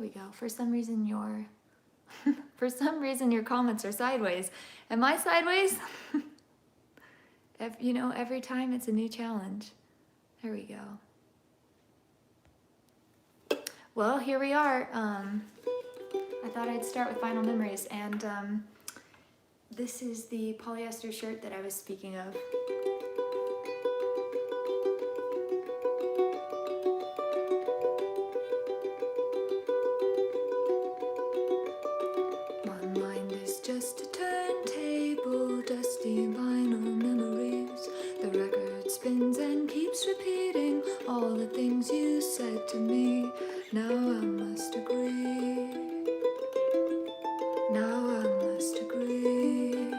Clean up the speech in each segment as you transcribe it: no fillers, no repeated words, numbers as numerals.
we go. For some reason your for some reason your comments are sideways. Am I sideways? You know, every time it's a new challenge. There we go. Well, here we are. I thought I'd start with Final Memories, and this is the polyester shirt that I was speaking of. My mind is just a turntable, dusty vinyl memories. The record spins and keeps repeating all the things you said to me. Now I must agree. Now I must agree.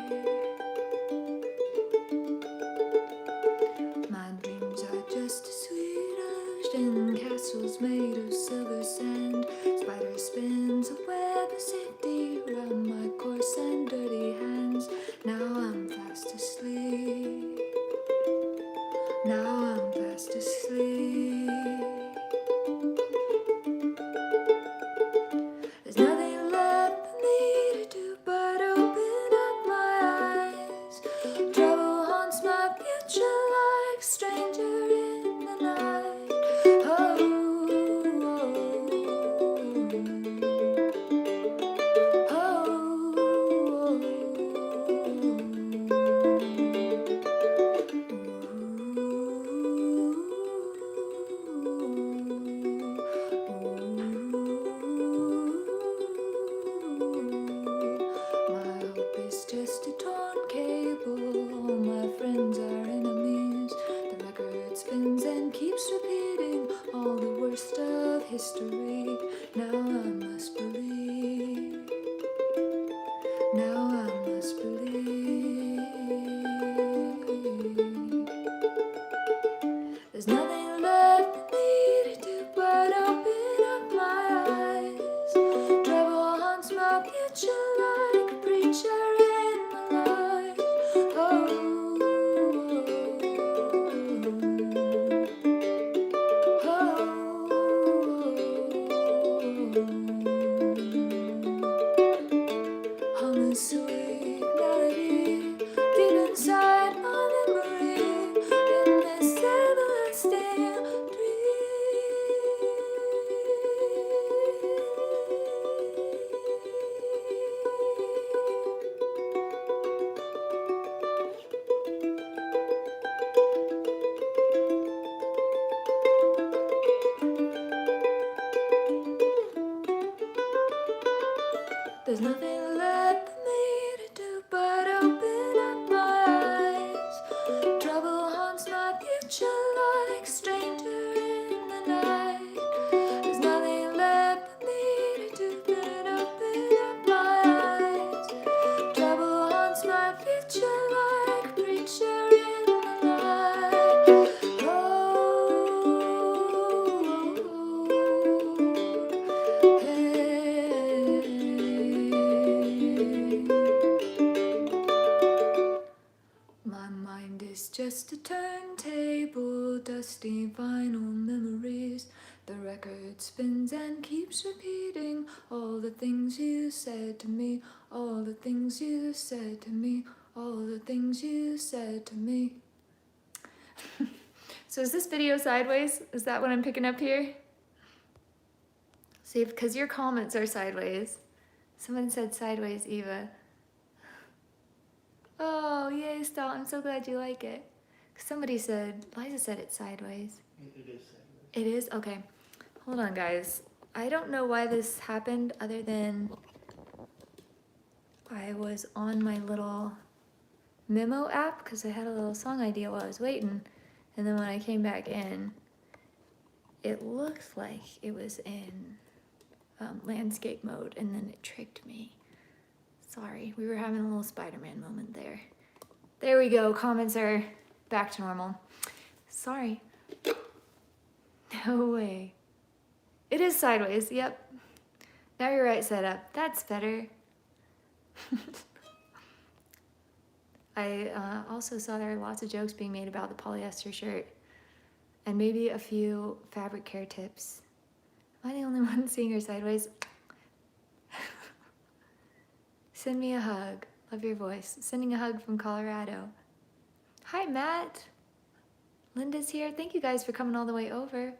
My dreams are just a sweet ocean, castles made of silver sand. Spider spins a web of safety around my coarse and dirty hands. Now I'm fast asleep. Now I'm fast asleep. There's nothing left for me to do but open up my eyes. Trouble haunts my future like a stranger in the night. Oh, just a torn cable, all my friends are enemies. The record spins and keeps repeating all the worst of history. Now I must believe. Now I must believe. There's nothing left for me to do but open up my eyes. Trouble haunts my future like a preacher. Hum a sweet melody deep inside my memory in this everlasting There's nothing left for me to do but open up my eyes. Trouble haunts my future like a stranger in the night. There's nothing left for me to do but open up my eyes. Trouble haunts my future like a preacher in the night. Oh, my mind is just a turntable, dusty vinyl memories. The record spins and keeps repeating all the things you said to me, all the things you said to me, all the things you said to me. So is this video sideways? Is that what I'm picking up here? See, because your comments are sideways. Someone said sideways, Eva. Oh, yay, Stal. I'm so glad you like it. Somebody said, Liza said it's sideways. It is sideways. It is? Okay. Hold on, guys. I don't know why this happened other than I was on my little memo app because I had a little song idea while I was waiting. And then when I came back in, it looked like it was in landscape mode, and then it tricked me. Sorry, we were having a little Spider-Man moment there. There we go, comments are back to normal. Sorry. No way. It is sideways, yep. Now you're right setup, that's better. I also saw there are lots of jokes being made about the polyester shirt and maybe a few fabric care tips. Am I the only one seeing her sideways? Send me a hug. Love your voice. Sending a hug from Colorado. Hi, Matt. Linda's here. Thank you guys for coming all the way over.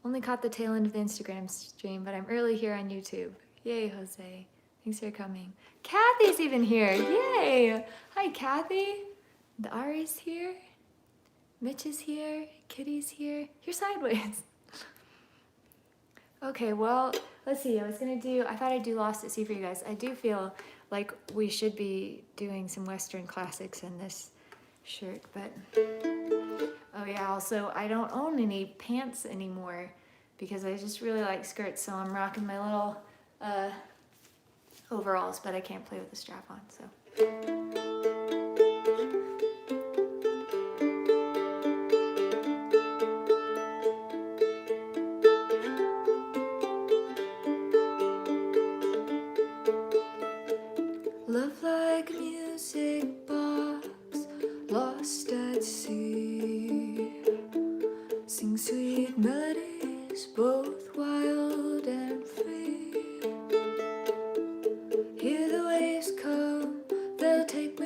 Only caught the tail end of the Instagram stream, but I'm early here on YouTube. Yay, Jose. Thanks for coming. Kathy's even here. Yay. Hi, Kathy. The Ari's here. Mitch is here. Kitty's here. You're sideways. Okay, well, let's see. I thought I'd do Lost at Sea for you guys. I do feel like we should be doing some Western classics in this shirt, but oh yeah, also I don't own any pants anymore because I just really like skirts, so I'm rocking my little overalls, but I can't play with the strap on, so. Love like a music box, lost at sea. Sing sweet melodies, both wild and free. Hear the waves come, they'll take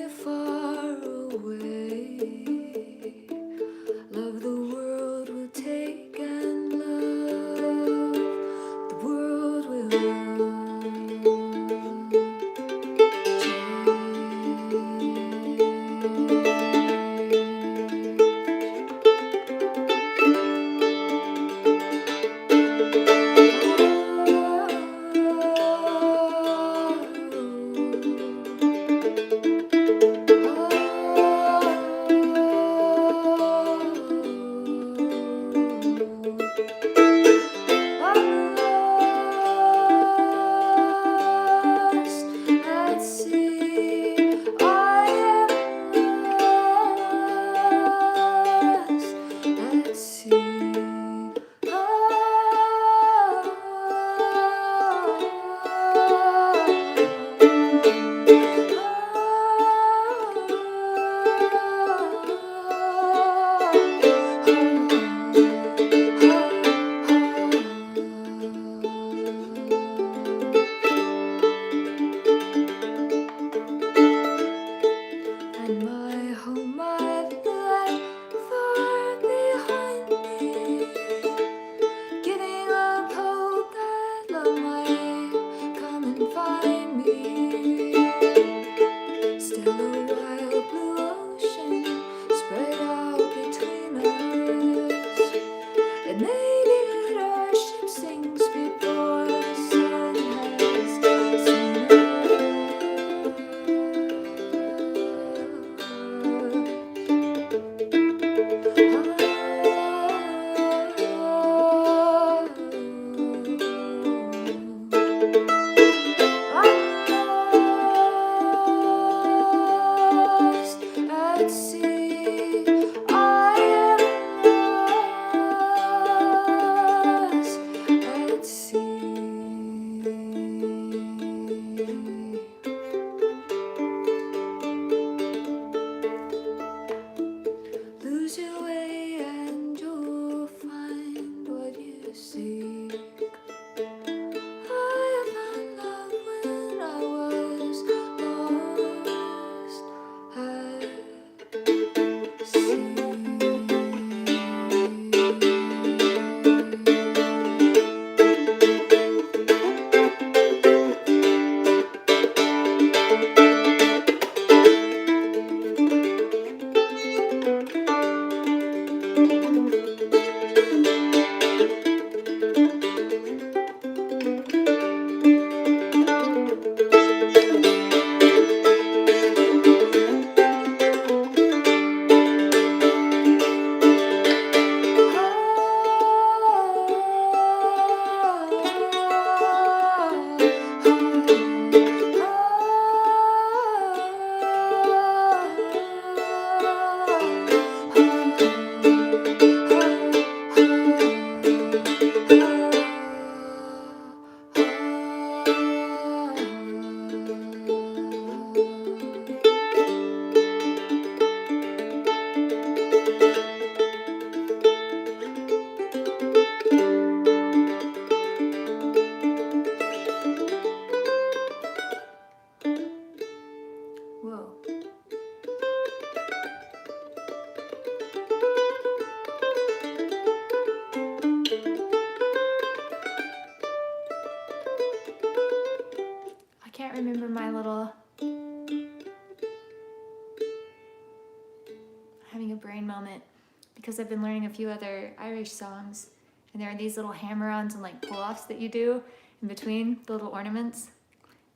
because I've been learning a few other Irish songs, and there are these little hammer-ons and like pull-offs that you do in between the little ornaments,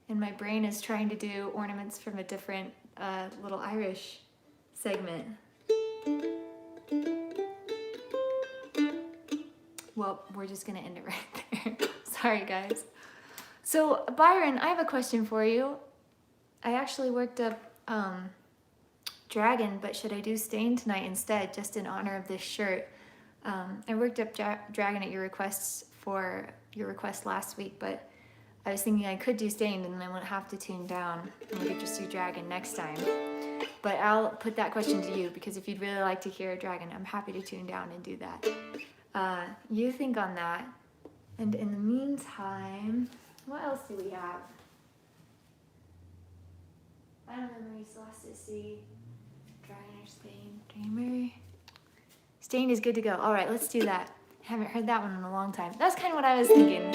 and my brain is trying to do ornaments from a different little Irish segment. Well, we're just gonna end it right there. Sorry, guys. So, Byron, I have a question for you. I actually worked up Dragon, but should I do Stain tonight instead, just in honor of this shirt? I worked up Dragon at your request last week, but I was thinking I could do Stained and then I wouldn't have to tune down, and we could just do Dragon next time. But I'll put that question to you, because if you'd really like to hear Dragon, I'm happy to tune down and do that. You think on that. And in the meantime, what else do we have? I don't remember Elasticity, Dragon or Stain, Dreamer. Stain is good to go. All right, let's do that. Haven't heard that one in a long time. That's kind of what I was thinking.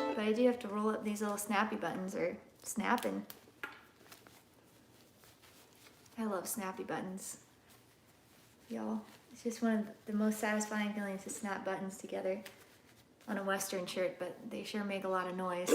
But I do have to roll up these little snappy buttons, or snapping. I love snappy buttons. Y'all, it's just one of the most satisfying feelings to snap buttons together on a Western shirt, but they sure make a lot of noise.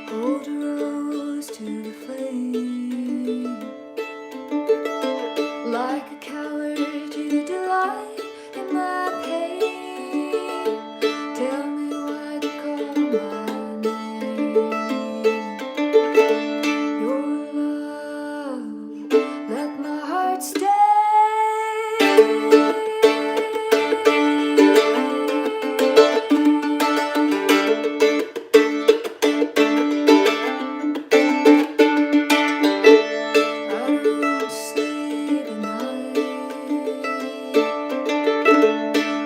Hold a rose to the flame, like a coward you delight in my pain. Tell me why you call my name. Your love, let my heart stay. I don't sleep at night.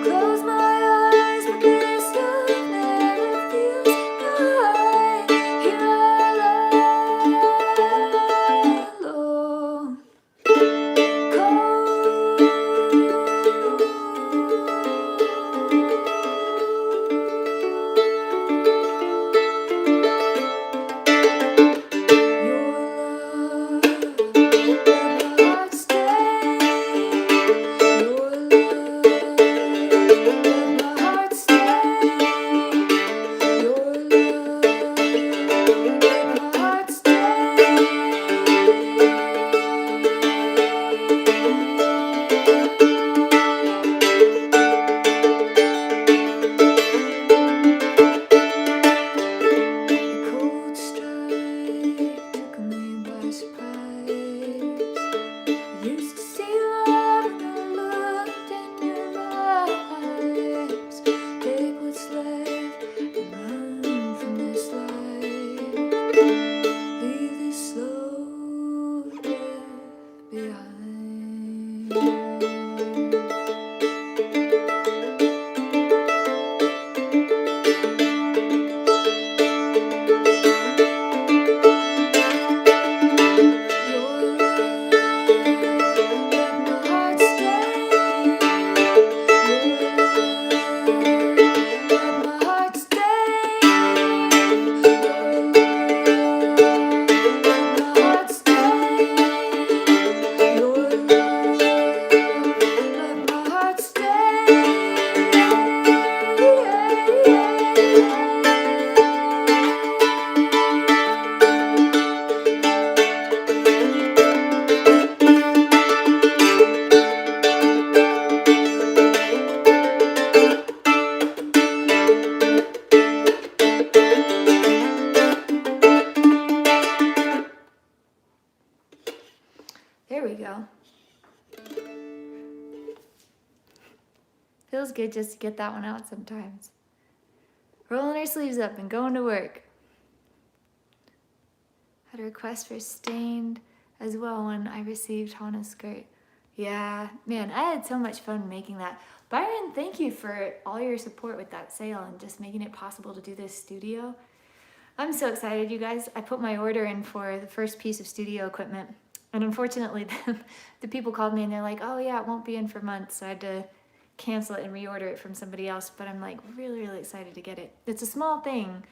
Close my eyes, but this stuff never feels right. Here I lie alone, used to see love when I looked in your eyes. Take what's left and run from this life. Leave this slow death behind. There we go. Feels good just to get that one out sometimes. Rolling our sleeves up and going to work. Had a request for Stained as well when I received Hana's skirt. Yeah, man, I had so much fun making that. Byron, thank you for all your support with that sale and just making it possible to do this studio. I'm so excited, you guys. I put my order in for the first piece of studio equipment. And unfortunately, the people called me and they're like, oh yeah, it won't be in for months. So I had to cancel it and reorder it from somebody else. But I'm like really, really excited to get it. It's a small thing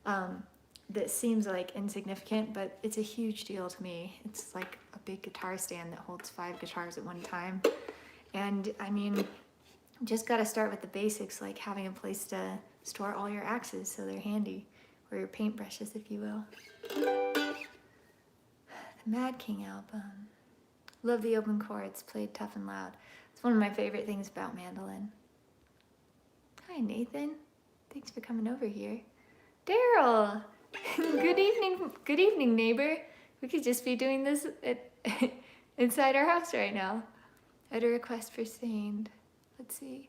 that seems like insignificant, but it's a huge deal to me. It's like a big guitar stand that holds 5 guitars at one time. And I mean, just got to start with the basics, like having a place to store all your axes so they're handy, or your paintbrushes, if you will. The Mad King album. Love the open chords, played tough and loud. It's one of my favorite things about mandolin. Hi, Nathan. Thanks for coming over here. Daryl! Good evening, neighbor. We could just be doing this inside our house right now. I had a request for Saint. Let's see.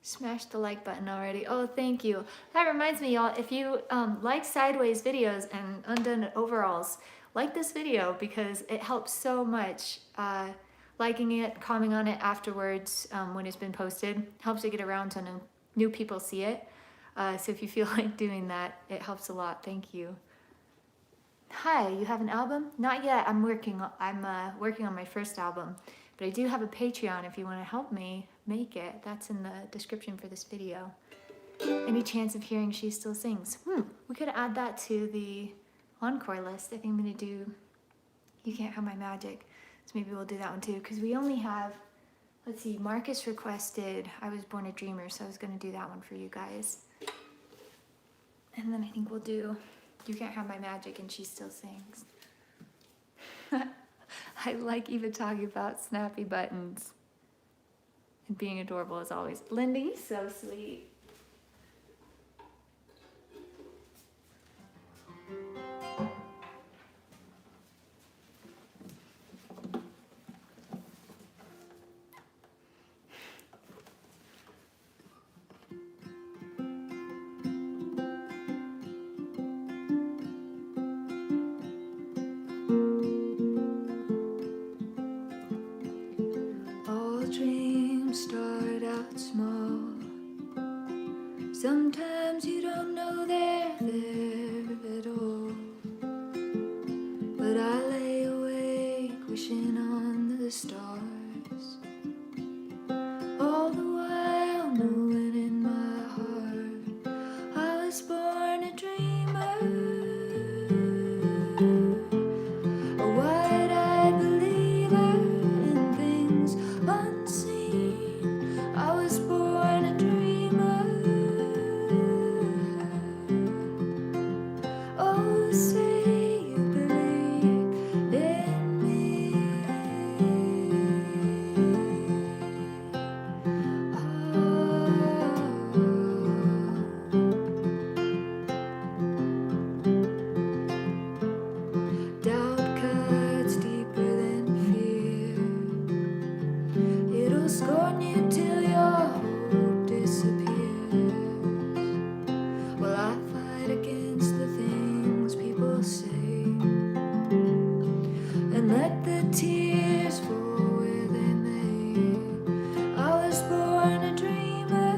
Smash the like button already. Oh, thank you. That reminds me, y'all, if you like Sideways videos and Undone Overalls, like this video because it helps so much. Liking it, commenting on it afterwards when it's been posted helps it get around so new people see it. So if you feel like doing that, it helps a lot. Thank you. Hi, you have an album? Not yet. I'm working on my first album, but I do have a Patreon if you want to help me make it. That's in the description for this video. Any chance of hearing She Still Sings? We could add that to the Encore list. I think I'm gonna do You Can't Have My Magic. So maybe we'll do that one too, because we only have, let's see, Marcus requested I Was Born a Dreamer, so I was gonna do that one for you guys. And then I think we'll do You Can't Have My Magic and She Still Sings. I like even talking about snappy buttons and being adorable as always. Lindy, so sweet. Start out small. Sometimes you don't know they're there at all. But I lay awake wishing on the stars, all the while knowing in my heart I was born a dreamer, a wide-eyed believer in things unseen. I was born a dreamer. Oh, say you believe in me. Doubt cuts deeper than fear. It'll scorn you till your hope disappears. Well, I fight against the things people say and let the tears fall where they may. I was born a dreamer,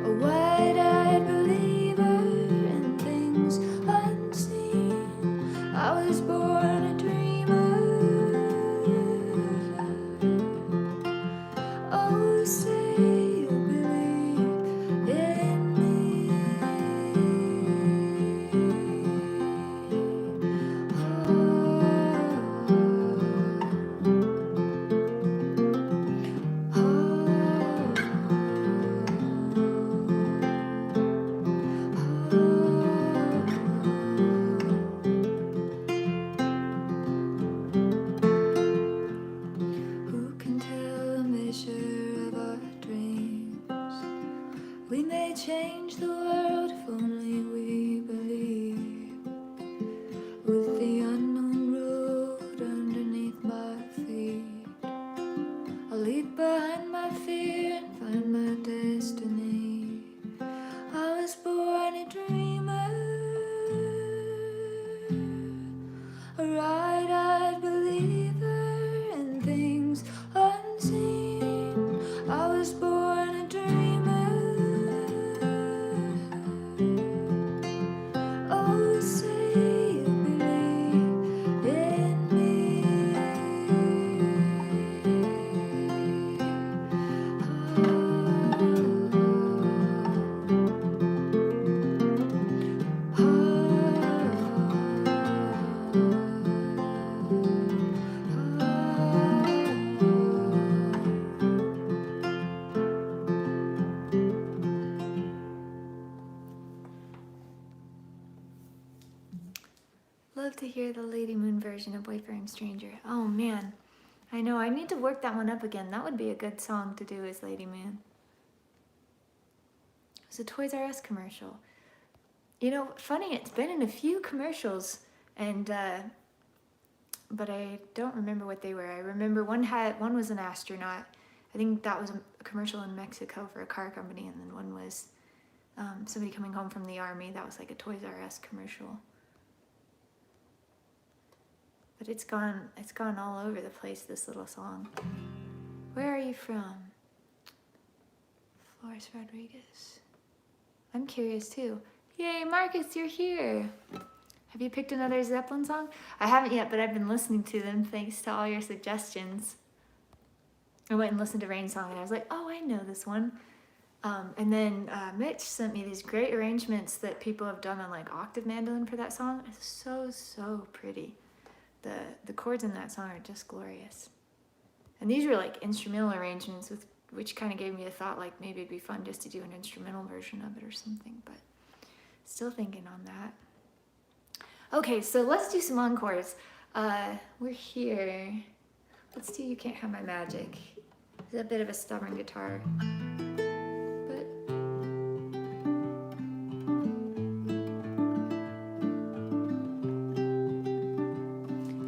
a wide-eyed believer in things unseen. I was born a dreamer. Oh, say you believe in me. version of Wayfaring Stranger. Oh man, I know, I need to work that one up again. That would be a good song to do as Lady Moon. It was a Toys R Us commercial. You know, funny, it's been in a few commercials, and but I don't remember what they were. I remember one was an astronaut. I think that was a commercial in Mexico for a car company, and then one was somebody coming home from the army. That was like a Toys R Us commercial. But it's gone all over the place, this little song. Where are you from? Flores Rodriguez. I'm curious too. Yay, Marcus, you're here. Have you picked another Zeppelin song? I haven't yet, but I've been listening to them thanks to all your suggestions. I went and listened to Rain Song and I was like, oh, I know this one. And then Mitch sent me these great arrangements that people have done on like octave mandolin for that song. It's so, so pretty. The chords in that song are just glorious. And these were like instrumental arrangements, which kind of gave me a thought like maybe it'd be fun just to do an instrumental version of it or something, but still thinking on that. Okay, so let's do some encores. We're here. Let's do You Can't Have My Magic. It's a bit of a stubborn guitar, but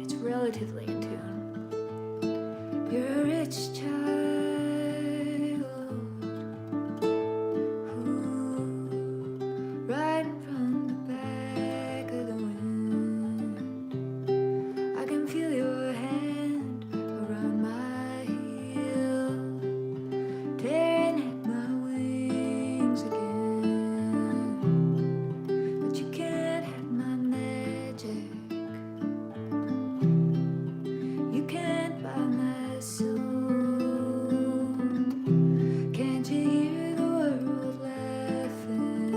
it's relatively in tune. You're a rich child who, riding from the back of the wind, I can feel your hand around my heel, tearing at my wings again. But you can't have my magic. You can't buy my soul. Can't you hear the world laughing?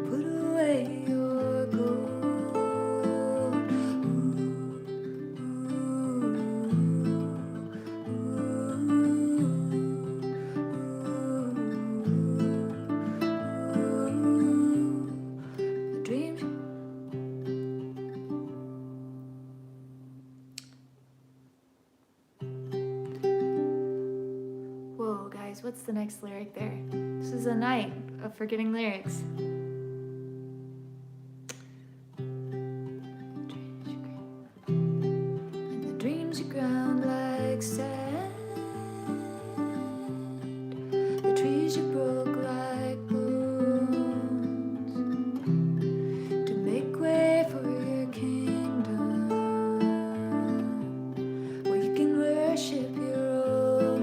Put away your gold. The dreams. Whoa, guys, what's the next lyric there? This is a night of forgetting lyrics. And the dreams are ground like sand. The trees you broke like bones to make way for your kingdom, where you can worship your own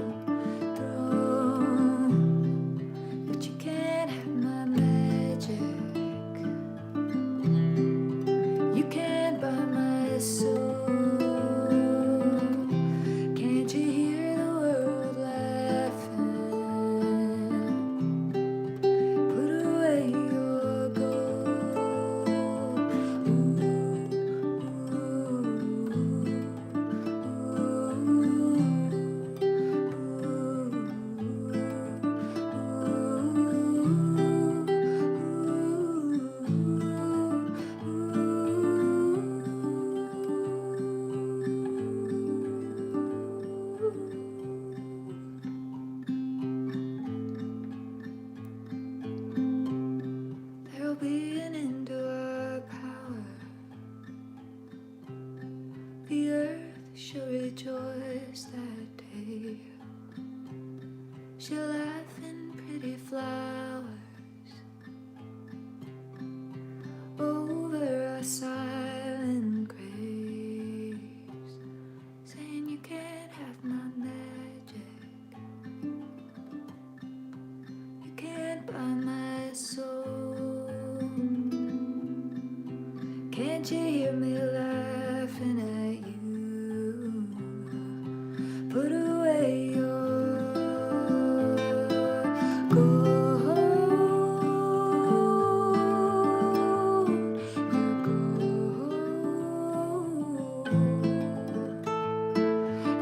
throne. But you can't have my magic. You can't buy my soul. Can't you hear the world laughing? Put away your gold. There'll be an end to our power. The earth shall rejoice that day. She'll laugh in pretty flowers over our silent graves, saying you can't have my magic. You can't buy my soul. Can't you hear me laughing at you? Put away your gold.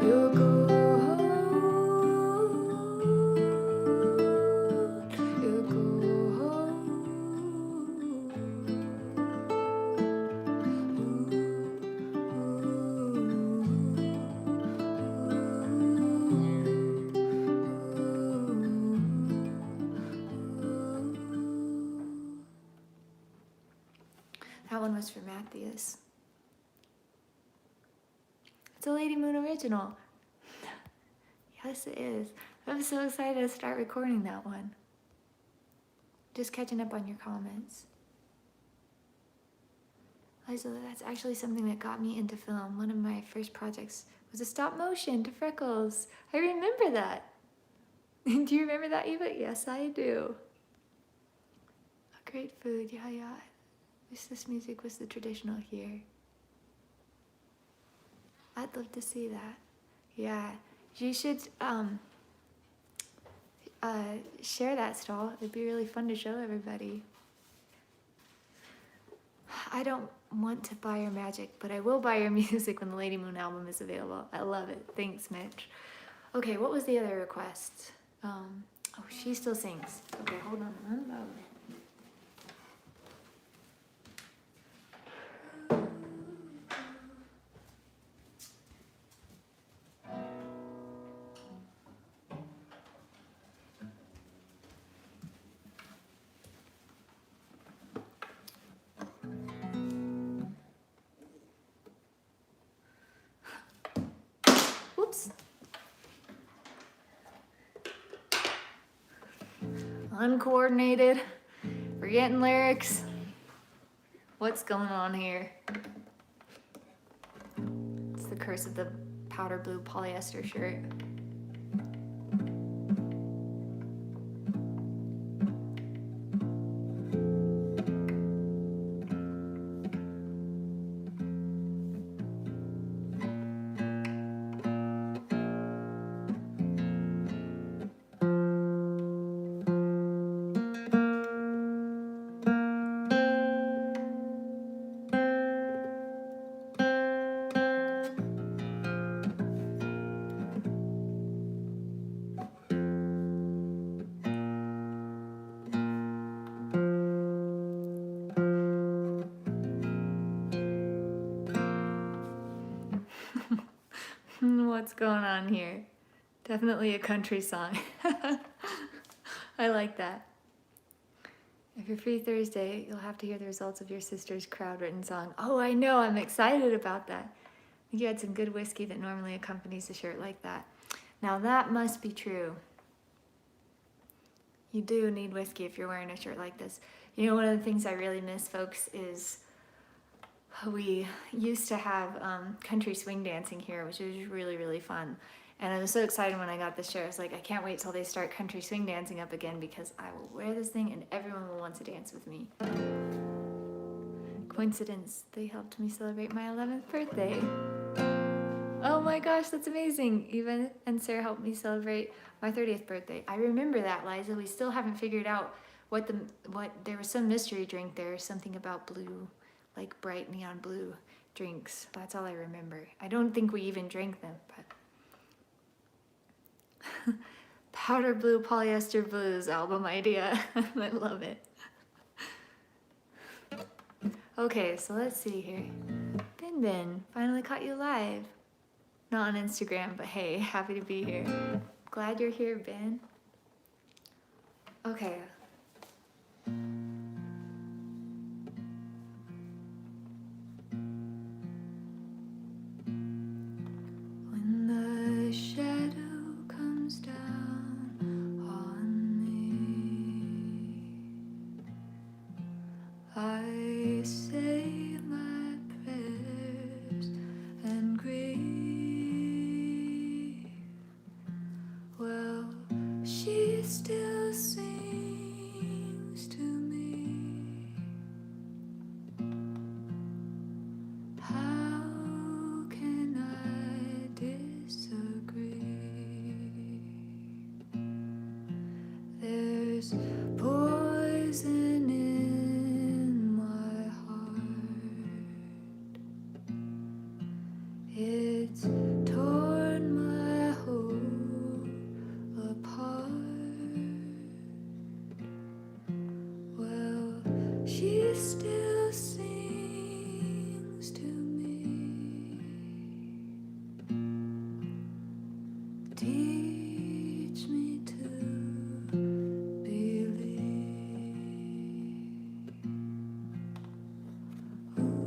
Your gold. Your gold. notes for Matthias. It's a Lady Moon original. Yes, it is. I'm so excited to start recording that one. Just catching up on your comments. Liza, that's actually something that got me into film. One of my first projects was a stop motion to Freckles. I remember that. Do you remember that, Eva? Yes, I do. A great food, yeah. Wish this music was the traditional here. I'd love to see that. Yeah, you should share that stall. It'd be really fun to show everybody. I don't want to buy your magic, but I will buy your music when the Lady Moon album is available. I love it. Thanks, Mitch. Okay, what was the other request? Oh, she still sings. Okay, hold on one moment. Whoops. Uncoordinated, forgetting lyrics. What's going on here? It's the curse of the powder blue polyester shirt. What's going on here? Definitely a country song. I like that. If you're free Thursday, you'll have to hear the results of your sister's crowd-written song. Oh, I know. I'm excited about that. I think you had some good whiskey that normally accompanies a shirt like that. Now that must be true. You do need whiskey if you're wearing a shirt like this. You know, one of the things I really miss, folks, is we used to have country swing dancing here, which was really, really fun. And I was so excited when I got this shirt. I was like, I can't wait till they start country swing dancing up again because I will wear this thing and everyone will want to dance with me. Coincidence, they helped me celebrate my 11th birthday. Oh my gosh, that's amazing. Eva and Sarah helped me celebrate my 30th birthday. I remember that, Liza. We still haven't figured out what there was some mystery drink there, something about blue, like bright neon blue drinks. That's all I remember. I don't think we even drank them, but Powder Blue Polyester Blues album idea. I love it. Okay, so let's see here. Bin, finally caught you live. Not on Instagram, but hey, happy to be here. Glad you're here, Ben. Okay. When the shadow comes down on me, I say my prayers and grieve. Well, she still sings to me. How can I disagree? There's poison in my heart. It's torn my hope apart. Well, she still sings to me. Teach me to believe. Ooh.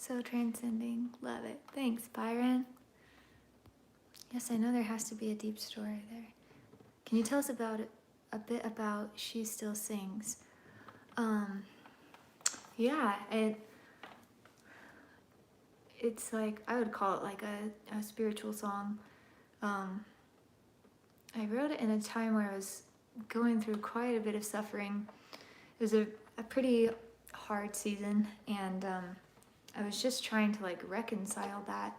So transcending. Love it. Thanks, Byron. Yes, I know there has to be a deep story there. Can you tell us about it, a bit about She Still Sings? Yeah, it's like, I would call it like a spiritual song. I wrote it in a time where I was going through quite a bit of suffering. It was a pretty hard season, and I was just trying to like reconcile that.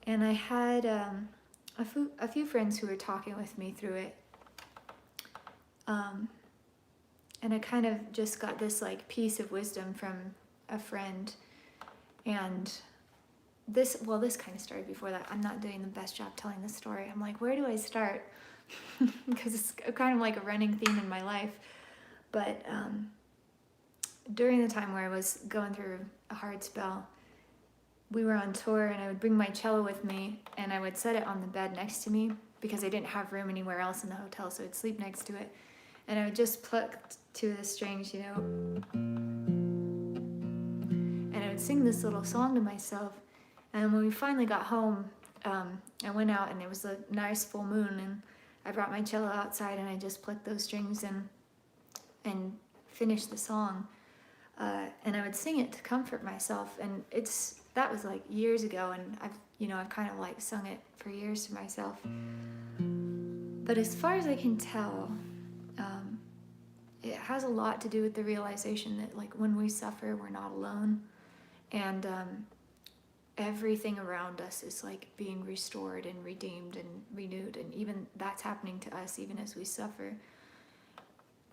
And I had a few friends who were talking with me through it. And I kind of just got this like piece of wisdom from a friend. And this kind of started before that. I'm not doing the best job telling the story. I'm like, where do I start? Because it's kind of like a running theme in my life. But during the time where I was going through a hard spell, we were on tour, and I would bring my cello with me, and I would set it on the bed next to me because I didn't have room anywhere else in the hotel, so I'd sleep next to it. And I would just pluck two of the strings, you know, and I would sing this little song to myself. And when we finally got home, I went out, and it was a nice full moon, and I brought my cello outside, and I just plucked those strings and finished the song. And I would sing it to comfort myself, and that was like years ago, and I've kind of like sung it for years to myself. But as far as I can tell, it has a lot to do with the realization that like when we suffer, we're not alone, and everything around us is like being restored and redeemed and renewed, and even that's happening to us even as we suffer.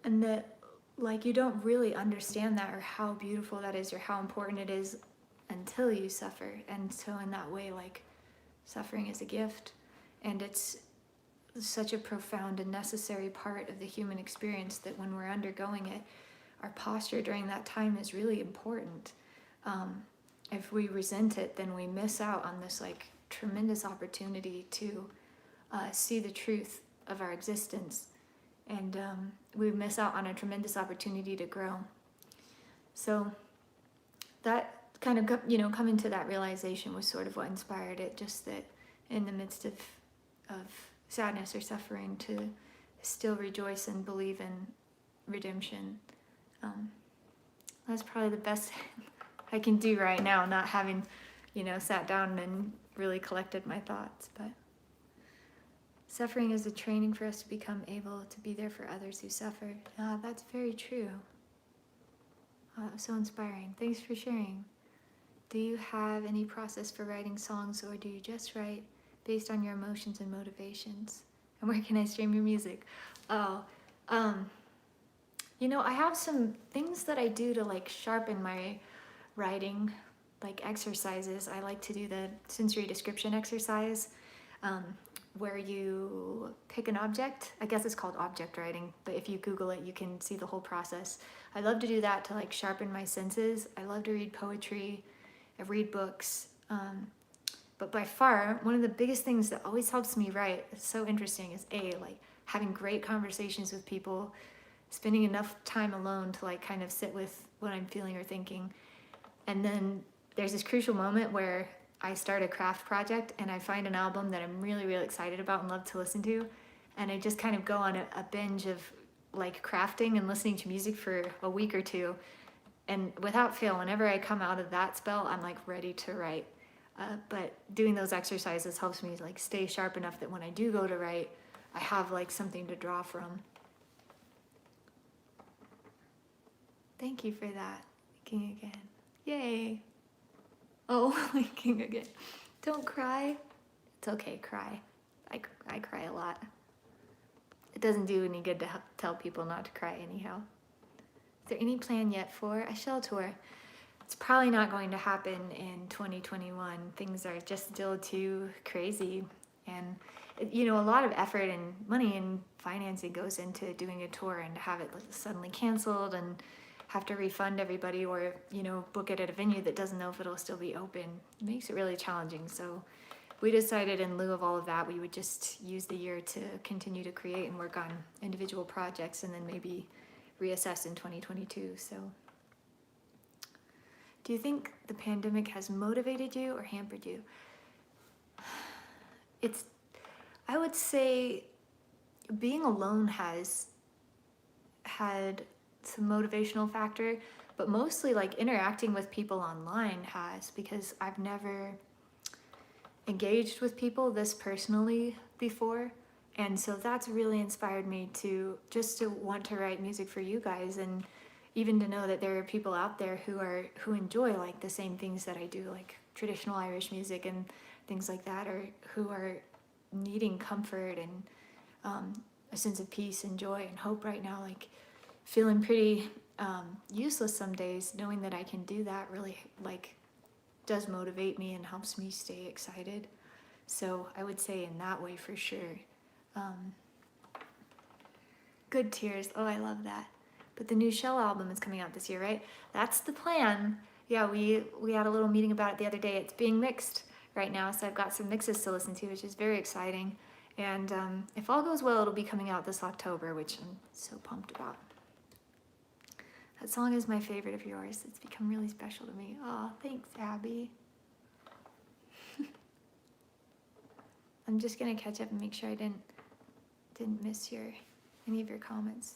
And that like you don't really understand that, or how beautiful that is, or how important it is, until you suffer. And so in that way, like, suffering is a gift, and it's such a profound and necessary part of the human experience that when we're undergoing it, our posture during that time is really important. If we resent it, then we miss out on this like tremendous opportunity to see the truth of our existence, and we miss out on a tremendous opportunity to grow. So that kind of, coming to that realization was sort of what inspired it, just that in the midst of sadness or suffering, to still rejoice and believe in redemption. That's probably the best I can do right now, not having, sat down and really collected my thoughts. But suffering is a training for us to become able to be there for others who suffer. That's very true. So inspiring. Thanks for sharing. Do you have any process for writing songs, or do you just write based on your emotions and motivations? And where can I stream your music? I have some things that I do to like sharpen my writing, like exercises. I like to do the sensory description exercise, where you pick an object. I guess it's called object writing, but if you Google it, you can see the whole process. I love to do that to like sharpen my senses. I love to read poetry. I read books. But by far, one of the biggest things that always helps me write, it's so interesting, is like having great conversations with people, spending enough time alone to like kind of sit with what I'm feeling or thinking. And then there's this crucial moment where I start a craft project and I find an album that I'm really, really excited about and love to listen to. And I just kind of go on a binge of like crafting and listening to music for a week or two. And without fail, whenever I come out of that spell, I'm like ready to write. But doing those exercises helps me like stay sharp enough that when I do go to write, I have like something to draw from. Thank you for that. King again. Yay. Oh, king again. Don't cry. It's okay, cry. I cry a lot. It doesn't do any good to tell people not to cry anyhow. Is there any plan yet for a shell tour? It's probably not going to happen in 2021. Things are just still too crazy. And, a lot of effort and money and financing goes into doing a tour, and to have it suddenly canceled and have to refund everybody, or, book it at a venue that doesn't know if it'll still be open, makes it really challenging. So we decided in lieu of all of that, we would just use the year to continue to create and work on individual projects, and then maybe reassess in 2022. So do do you think the pandemic has motivated you or hampered you? I would say being alone has had some motivational factor, but mostly like interacting with people online has, because I've never engaged with people this personally before. And so that's really inspired me to want to write music for you guys, and even to know that there are people out there who enjoy like the same things that I do, like traditional Irish music and things like that, or who are needing comfort and a sense of peace and joy and hope right now, like feeling pretty useless some days. Knowing that I can do that really like does motivate me and helps me stay excited. So I would say in that way for sure. Good Tears, oh I love that. But the new Shell album is coming out this year, right? That's the plan. Yeah, we had a little meeting about it the other day. It's being mixed right now, so I've got some mixes to listen to, which is very exciting. And if all goes well, it'll be coming out this October, which I'm so pumped about. That song is my favorite of yours. It's become really special to me. Oh, thanks, Abby. I'm just gonna catch up and make sure I didn't miss any of your comments.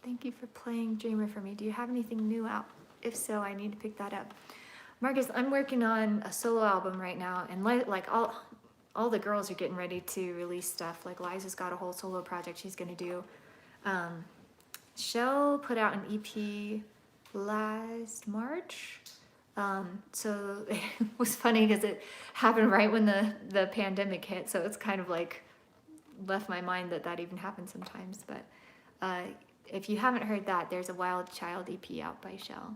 Thank you for playing Dreamer for me. Do you have anything new out? If so, I need to pick that up. Marcus, I'm working on a solo album right now, and like all the girls are getting ready to release stuff. Like Liza's got a whole solo project she's gonna do. Shell put out an EP last March. So it was funny because it happened right when the pandemic hit, so it's kind of like left my mind that even happens sometimes. But if you haven't heard that, there's a Wild Child EP out by Shell.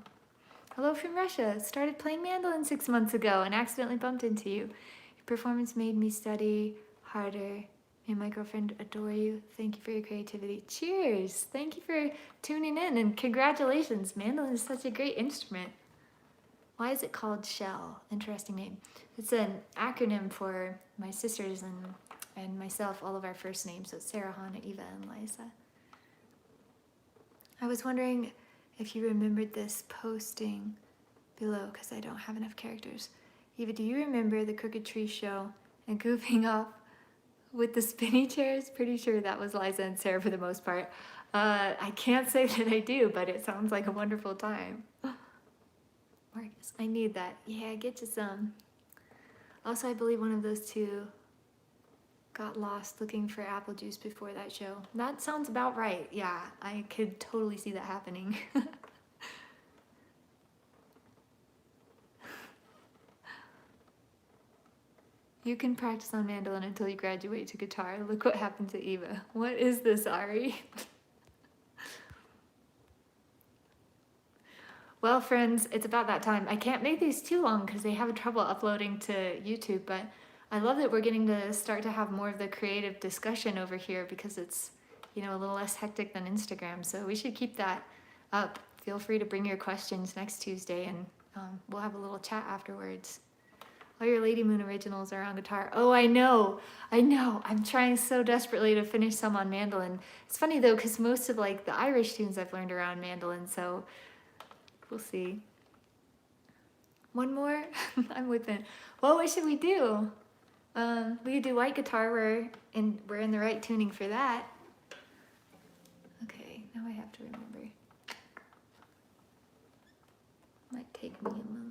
Hello from Russia. Started playing mandolin 6 months ago and accidentally bumped into you. Your performance made me study harder. Me and my girlfriend adore you. Thank you for your creativity. Cheers. Thank you for tuning in, and congratulations. Mandolin is such a great instrument. Why is it called Shell? Interesting name. It's an acronym for my sisters and myself, all of our first names. So it's Sarah, Hannah, Eva, and Liza. I was wondering if you remembered this posting below, because I don't have enough characters. Eva, do you remember the Crooked Tree show and goofing off with the spinny chairs? Pretty sure that was Liza and Sarah for the most part. I can't say that I do, but it sounds like a wonderful time. Marcus, I need that. Yeah, get you some. Also, I believe one of those two got lost looking for apple juice before that show. That sounds about right. Yeah, I could totally see that happening. You can practice on mandolin until you graduate to guitar. Look what happened to Eva. What is this, Ari? Well, friends, it's about that time. I can't make these too long because they have trouble uploading to YouTube, but I love that we're getting to start to have more of the creative discussion over here, because it's, a little less hectic than Instagram. So we should keep that up. Feel free to bring your questions next Tuesday, and we'll have a little chat afterwards. All your Lady Moon originals are on guitar. Oh, I know. I'm trying so desperately to finish some on mandolin. It's funny though, because most of like the Irish tunes I've learned around mandolin, so we'll see. One more? I'm with it. Well, what should we do? We could do white guitar. We're in the right tuning for that. Okay, now I have to remember. Might take me a moment.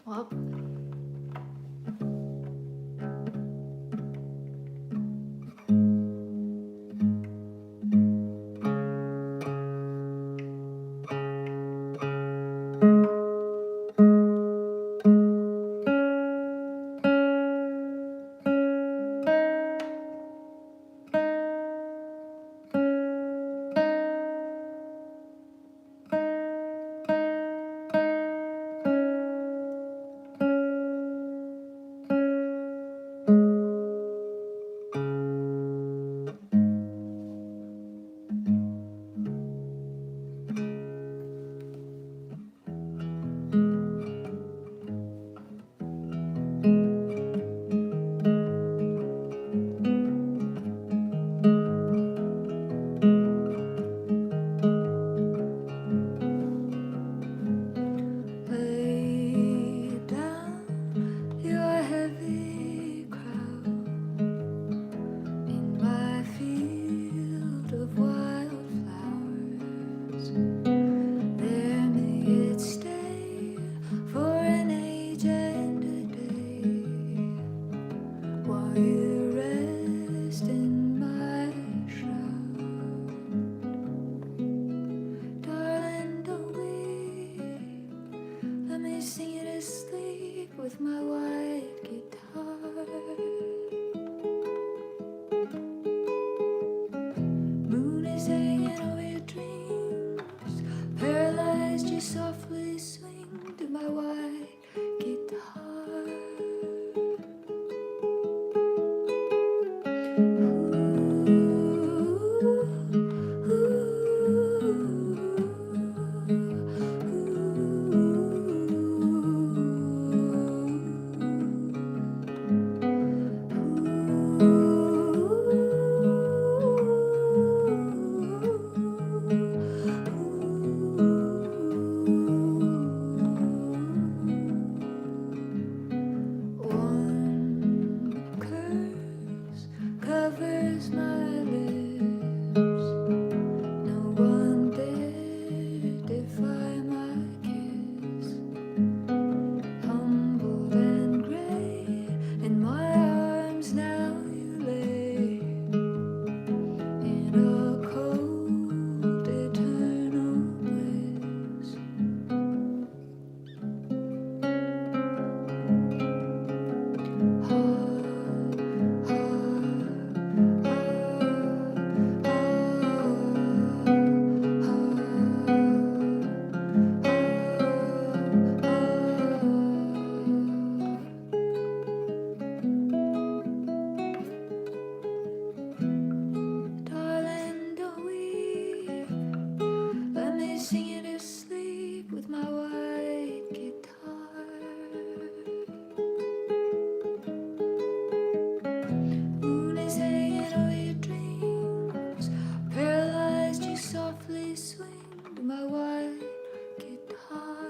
Well, softly swing to my white guitar. One curse covers my lips. No one dare defy my kiss. Humbled and gray, in my arms now you lay. In a cold, eternal bliss. Darling, don't weep. Let me sing you to sleep with my white guitar. Moon is hanging over your dreams. Paralyzed, you softly swing to my white guitar.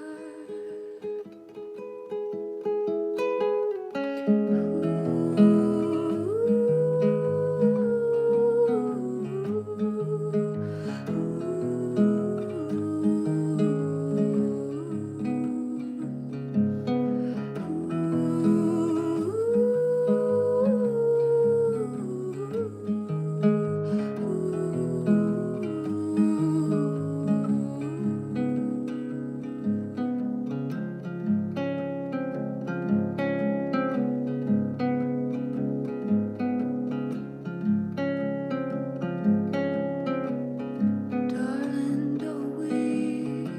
Darling, don't weep.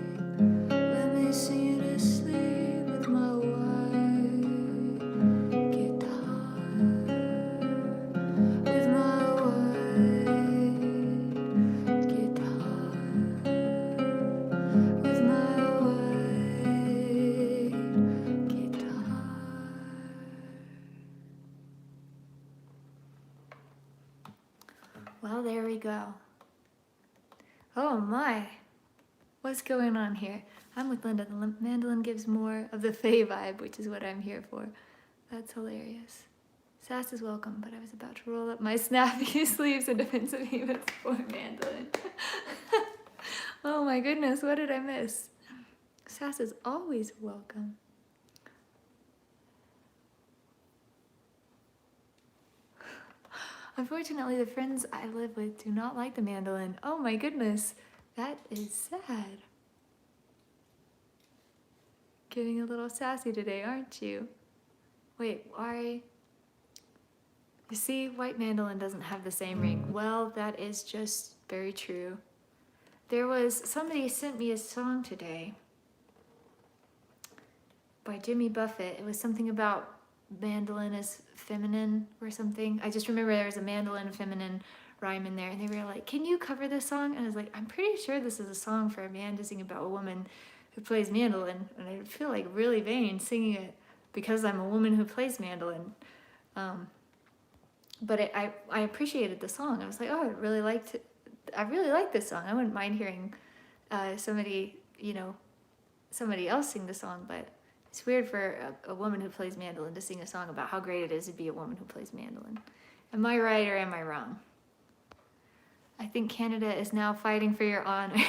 Let me sing you to sleep with my white guitar. With my white guitar. With my white guitar. Well, there we go. Oh my, what's going on here? I'm with Linda. The mandolin gives more of the Fae vibe, which is what I'm here for. That's hilarious. Sass is welcome, but I was about to roll up my snappy sleeves in defense of Eva's poor mandolin. Oh my goodness, what did I miss? Sass is always welcome. Unfortunately, the friends I live with do not like the mandolin. Oh my goodness, that is sad. Getting a little sassy today, aren't you? Wait, why? You see, white mandolin doesn't have the same ring. Well, that is just very true. Somebody sent me a song today by Jimmy Buffett. It was something about mandolin is feminine or something. I just remember there was a mandolin feminine rhyme in there, and they were like, can you cover this song? And I was like, I'm pretty sure this is a song for a man to sing about a woman who plays mandolin, and I feel like really vain singing it because I'm a woman who plays mandolin. But I appreciated the song. I was like, oh, I really like this song. I wouldn't mind hearing somebody else sing the song, but it's weird for a woman who plays mandolin to sing a song about how great it is to be a woman who plays mandolin. Am I right or am I wrong? I think Canada is now fighting for your honor.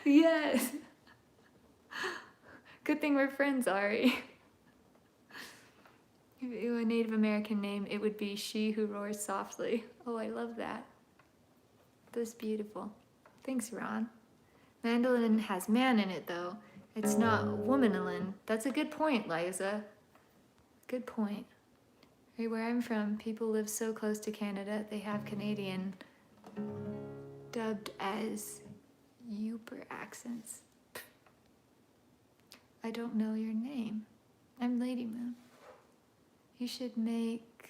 Yes. Good thing we're friends, Ari. If it were a Native American name, it would be She Who Roars Softly. Oh, I love that. That's beautiful. Thanks, Ron. Mandolin has man in it, though. It's not womanolin. That's a good point, Liza. Good point. Right where I'm from, people live so close to Canada, they have Canadian dubbed as Yooper accents. I don't know your name. I'm Lady Moon. You should make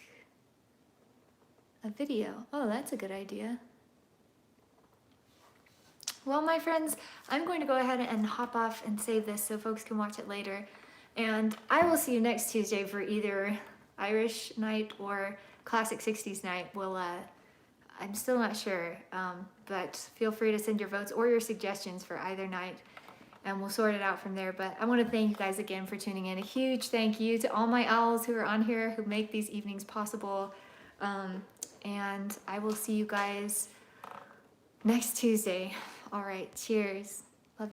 a video. Oh, that's a good idea. Well, my friends, I'm going to go ahead and hop off and save this so folks can watch it later. And I will see you next Tuesday for either Irish night or Classic 60s night. I'm still not sure, but feel free to send your votes or your suggestions for either night, and we'll sort it out from there. But I want to thank you guys again for tuning in. A huge thank you to all my owls who are on here who make these evenings possible. And I will see you guys next Tuesday. All right, cheers.